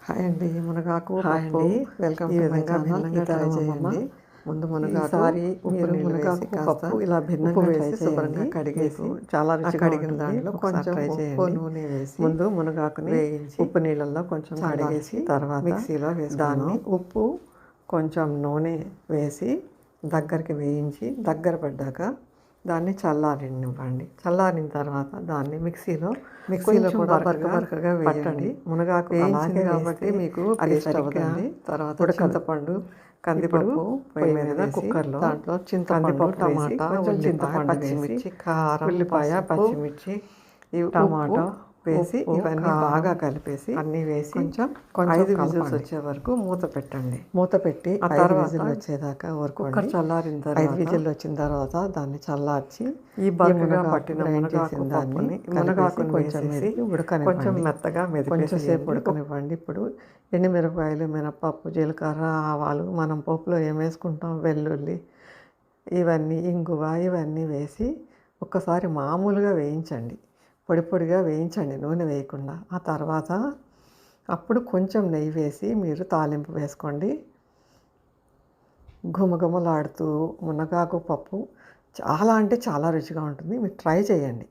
Hi అండి, మునగాకు hi పప్పు అండి, వెల్కమ్ ఈ టు మై విధంగా ఛానల్. భిన్నంగా ట్రై చేయండి. ముందు మునగాకు మీరు మునగాకు పప్పు ఇలా భిన్నంగా ట్రై చేయండి. కడిగేసి చాలా రుచిగా కడిగిన దాంట్లో కొంచెం ఉప్పు నూనె వేసి ముందు మునగాకుని వేయించి ఉప్పు నీళ్ళల్లో కొంచెం కడిగేసి తర్వాత మిక్సీలో వేసి దాన్ని ఉప్పు కొంచెం నూనె వేసి దగ్గరికి వేయించి దగ్గర పడ్డాక దాన్ని చల్లారనివ్వండి. చల్లారిన తర్వాత దాన్ని మిక్సీలో కూడా బరకగా వేయండి. మునగాకు వేయించింది కాబట్టి మీకు అది సరిగ్గా తర్వాత చింతపండు కందిపప్పు పొయ్యి మీద కుక్కర్లో దాంట్లో చింతపండు టమాటా చింతపండు పచ్చిమిర్చి కారం ఉల్లిపాయ పచ్చిమిర్చి టమాటా వేసి ఇవన్నీ బాగా కలిపేసి అన్నీ వేసి కొంచెం 5 విజిల్స్ వచ్చే వరకు మూత పెట్టండి. మూత పెట్టి 5 విజిల్ వచ్చేదాకా కుక్కర్ చల్లారిన తర్వాత 5 విజిల్ వచ్చిన తర్వాత దాన్ని చల్లార్చి ఈ బరువుగా పట్టిన మునగాకు దాన్ని మునగాకుని కొంచెం కొంచెం మెత్తగా కొంచెం సేపు ఉడకనివ్వండి. ఇప్పుడు ఎండుమిరపకాయలు మినపప్పు జీలకర్ర ఆవాలు మనం పోపులో ఏం వేసుకుంటాం వెల్లుల్లి ఇవన్నీ ఇంగువ ఇవన్నీ వేసి ఒక్కసారి మామూలుగా వేయించండి. పొడిగా వేయించండి, నూనె వేయకుండా. ఆ తర్వాత అప్పుడు కొంచెం నెయ్యి వేసి మీరు తాలింపు వేసుకోండి. ఘుమఘుమలాడుతూ మునగాకు పప్పు చాలా అంటే చాలా రుచిగా ఉంటుంది. మీరు ట్రై చేయండి.